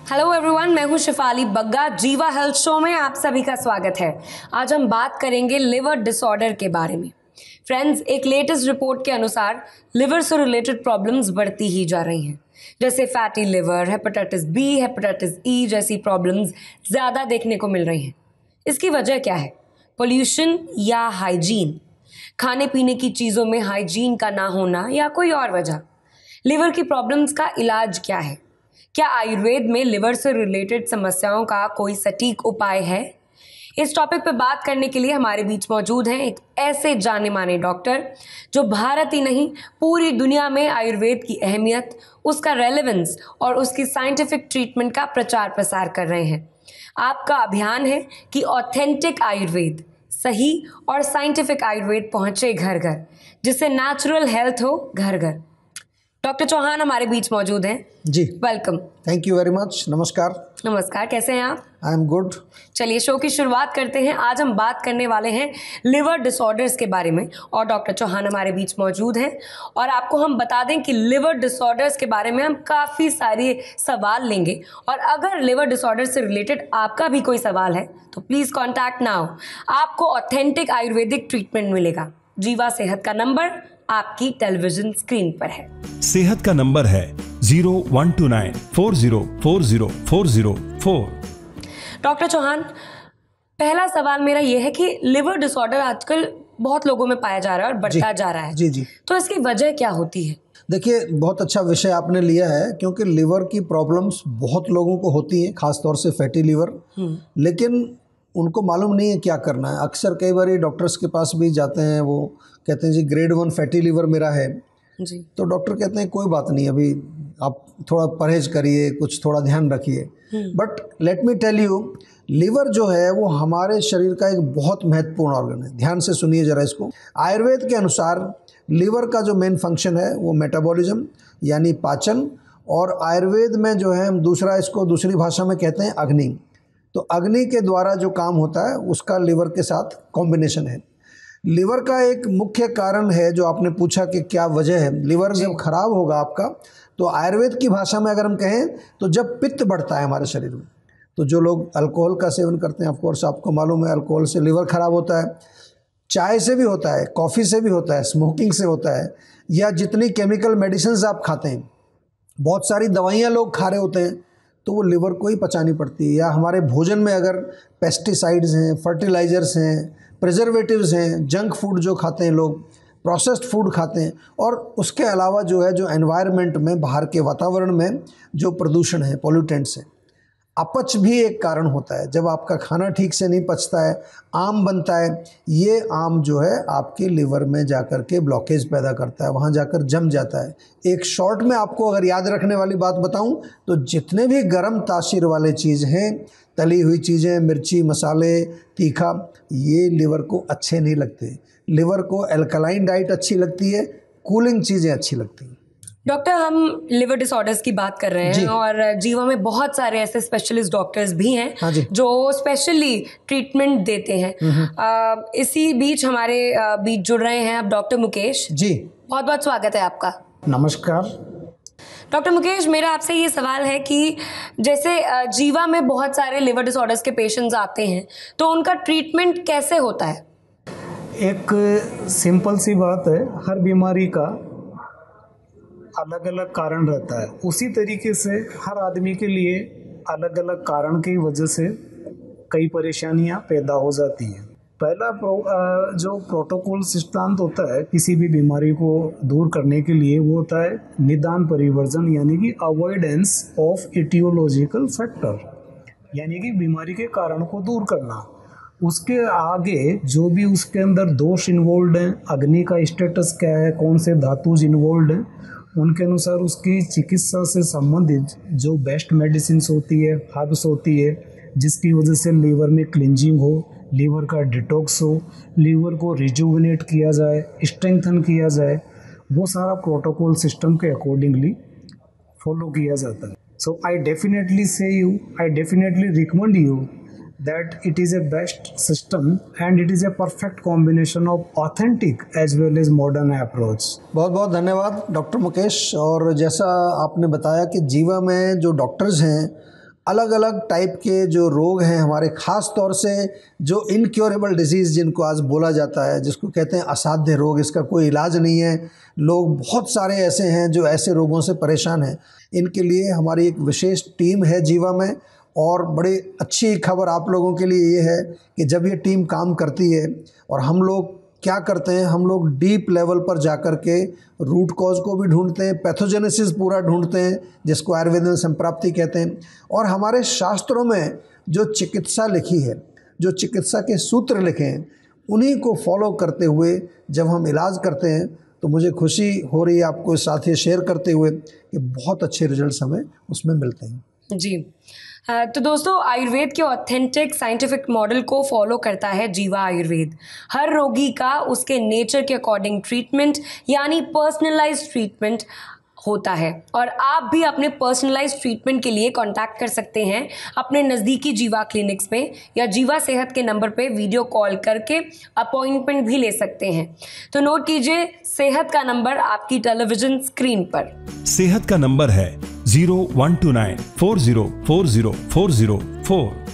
Hello everyone, मैं हूं शिफाली बग्गा। जीवा हेल्थ शो में आप सभी का स्वागत है। आज हम बात करेंगे लिवर डिसऑर्डर के बारे में। फ्रेंड्स, एक लेटेस्ट रिपोर्ट के अनुसार लिवर से रिलेटेड प्रॉब्लम्स बढ़ती ही जा रही हैं, जैसे fatty liver, hepatitis B, hepatitis E जैसी प्रॉब्लम्स ज़्यादा देखने को मिल रही हैं। इसकी वजह क्या है? पोल्यूशन या हाइजीन? खाने पीने की चीज़ों में हाइजीन का ना होना या कोई और वजह? लिवर की प्रॉब्लम्स का इलाज क्या है? क्या आयुर्वेद में लिवर से रिलेटेड समस्याओं का कोई सटीक उपाय है? इस टॉपिक पर बात करने के लिए हमारे बीच मौजूद हैं एक ऐसे जाने माने डॉक्टर जो भारत ही नहीं पूरी दुनिया में आयुर्वेद की अहमियत, उसका रेलेवेंस और उसकी साइंटिफिक ट्रीटमेंट का प्रचार प्रसार कर रहे हैं। आपका अभियान है कि ऑथेंटिक आयुर्वेद, सही और साइंटिफिक आयुर्वेद पहुंचे घर घर, जिससे नेचुरल हेल्थ हो घर घर। डॉक्टर चौहान हमारे बीच मौजूद हैं। जी, welcome. Thank you very much. नमस्कार। नमस्कार, कैसे हैं आप? I am good. चलिए शो की शुरुआत करते हैं। आज हम बात करने वाले हैं लिवर डिसऑर्डर्स के बारे में और डॉक्टर चौहान हमारे बीच मौजूद हैं। और आपको हम बता दें कि लिवर डिसऑर्डर्स के बारे में हम काफ़ी सारे सवाल लेंगे, और अगर लिवर डिसऑर्डर से रिलेटेड आपका भी कोई सवाल है तो प्लीज़ कॉन्टैक्ट नाउ। आपको ऑथेंटिक आयुर्वेदिक ट्रीटमेंट मिलेगा। जीवा सेहत का नंबर आपकी टेलीविजन स्क्रीन पर है। सेहत का नंबर है 012940404004। डॉक्टर चौहान, पहला सवाल मेरा यह है कि लिवर डिसऑर्डर आजकल बहुत लोगों में पाया जा रहा है और बढ़ता जा रहा है। जी। तो इसकी वजह क्या होती है? देखिए, बहुत अच्छा विषय आपने लिया है, क्योंकि लिवर की प्रॉब्लम्स बहुत लोगों को होती हैं, खासतौर से फैटी लिवर। लेकिन उनको मालूम नहीं है क्या करना है। अक्सर कई बार डॉक्टर्स के पास भी जाते हैं, वो कहते हैं जी ग्रेड 1 फैटी लिवर मेरा है जी। तो डॉक्टर कहते हैं कोई बात नहीं, अभी आप थोड़ा परहेज करिए, कुछ थोड़ा ध्यान रखिए। But let me tell you, liver जो है वो हमारे शरीर का एक बहुत महत्वपूर्ण ऑर्गन है। ध्यान से सुनिए जरा इसको। आयुर्वेद के अनुसार लिवर का जो मेन फंक्शन है वो मेटाबॉलिज्म यानी पाचन, और आयुर्वेद में जो है हम दूसरा इसको दूसरी भाषा में कहते हैं अग्नि। तो अग्नि के द्वारा जो काम होता है उसका लिवर के साथ कॉम्बिनेशन है। लिवर का एक मुख्य कारण है जो आपने पूछा कि क्या वजह है। लिवर जब खराब होगा आपका, तो आयुर्वेद की भाषा में अगर हम कहें तो जब पित्त बढ़ता है हमारे शरीर में, तो जो लोग अल्कोहल का सेवन करते हैं, ऑफकोर्स आपको मालूम है अल्कोहल से लिवर खराब होता है। चाय से भी होता है, कॉफ़ी से भी होता है, स्मोकिंग से होता है, या जितनी केमिकल मेडिसिन आप खाते हैं, बहुत सारी दवाइयाँ लोग खा रहे होते हैं, तो वो लिवर को ही पचानी पड़ती है। या हमारे भोजन में अगर पेस्टिसाइड्स हैं, फर्टिलाइजर्स हैं, प्रिजर्वेटिव्स हैं, जंक फूड जो खाते हैं लोग, प्रोसेस्ड फूड खाते हैं, और उसके अलावा जो है जो एनवायरनमेंट में, बाहर के वातावरण में जो प्रदूषण है, पॉल्यूटेंट्स हैं, अपच भी एक कारण होता है। जब आपका खाना ठीक से नहीं पचता है, आम बनता है, ये आम जो है आपके लिवर में जाकर के ब्लॉकेज पैदा करता है, वहाँ जाकर जम जाता है। एक शॉर्ट में आपको अगर याद रखने वाली बात बताऊं तो जितने भी गर्म तासीर वाले चीज़ हैं, तली हुई चीज़ें, मिर्ची, मसाले, तीखा, ये लिवर को अच्छे नहीं लगते। लिवर को एल्कलाइन डाइट अच्छी लगती है, कूलिंग चीज़ें अच्छी लगती हैं। डॉक्टर, हम लिवर डिसऑर्डर्स की बात कर रहे हैं और जीवा में बहुत सारे ऐसे स्पेशलिस्ट डॉक्टर्स भी हैं जो स्पेशली ट्रीटमेंट देते हैं। इसी बीच हमारे बीच जुड़ रहे हैं अब डॉक्टर मुकेश जी। बहुत बहुत स्वागत है आपका। नमस्कार डॉक्टर मुकेश, मेरा आपसे ये सवाल है कि जैसे जीवा में बहुत सारे लिवर डिसऑर्डर्स के पेशेंट्स आते हैं, तो उनका ट्रीटमेंट कैसे होता है? एक सिंपल सी बात है, हर बीमारी का अलग अलग कारण रहता है। उसी तरीके से हर आदमी के लिए अलग अलग कारण की वजह से कई परेशानियां पैदा हो जाती हैं। पहला जो प्रोटोकॉल सिद्धांत होता है किसी भी बीमारी को दूर करने के लिए, वो होता है निदान परिवर्जन, यानी कि अवॉइडेंस ऑफ इटियोलॉजिकल फैक्टर, यानी कि बीमारी के कारण को दूर करना। उसके आगे जो भी उसके अंदर दोष इन्वॉल्व हैं, अग्नि का स्टेटस क्या है, कौन से धातुज इन्वॉल्व हैं, उनके अनुसार उसकी चिकित्सा से संबंधित जो बेस्ट मेडिसिन होती है, हर्ब्स होती है, जिसकी वजह से लीवर में क्लिंजिंग हो, लीवर का डिटॉक्स हो, लीवर को रिजुविनेट किया जाए, स्ट्रेंथन किया जाए, वो सारा प्रोटोकॉल सिस्टम के अकॉर्डिंगली फॉलो किया जाता है। So I definitely recommend you that it is a best system and it is a perfect combination of authentic as well as modern approach। बहुत बहुत धन्यवाद डॉक्टर मुकेश। और जैसा आपने बताया कि जीवा में जो डॉक्टर्स हैं अलग अलग टाइप के जो रोग हैं हमारे, ख़ास तौर से जो इनक्योरेबल डिजीज़ जिनको आज बोला जाता है, जिसको कहते हैं असाध्य रोग, इसका कोई इलाज नहीं है, लोग बहुत सारे ऐसे हैं जो ऐसे रोगों से परेशान हैं, इनके लिए हमारी एक विशेष टीम है जीवा में। और बड़ी अच्छी खबर आप लोगों के लिए ये है कि जब ये टीम काम करती है और हम लोग क्या करते हैं, हम लोग डीप लेवल पर जाकर के रूट कॉज को भी ढूंढते हैं, पैथोजेनेसिस पूरा ढूंढते हैं, जिसको आयुर्वेद में संप्राप्ति कहते हैं। और हमारे शास्त्रों में जो चिकित्सा लिखी है, जो चिकित्सा के सूत्र लिखे हैं, उन्हीं को फॉलो करते हुए जब हम इलाज करते हैं तो मुझे खुशी हो रही है आपको साथ ही शेयर करते हुए कि बहुत अच्छे रिजल्ट्स हमें उसमें मिलते हैं। जी, तो दोस्तों, आयुर्वेद के ऑथेंटिक साइंटिफिक मॉडल को फॉलो करता है जीवा आयुर्वेद। हर रोगी का उसके नेचर के अकॉर्डिंग ट्रीटमेंट यानी पर्सनलाइज्ड ट्रीटमेंट होता है, और आप भी अपने पर्सनलाइज्ड ट्रीटमेंट के लिए कांटेक्ट कर सकते हैं अपने नज़दीकी जीवा क्लिनिक्स में, या जीवा सेहत के नंबर पे वीडियो कॉल करके अपॉइंटमेंट भी ले सकते हैं। तो नोट कीजिए सेहत का नंबर आपकी टेलीविजन स्क्रीन पर। सेहत का नंबर है 0129 4040 404।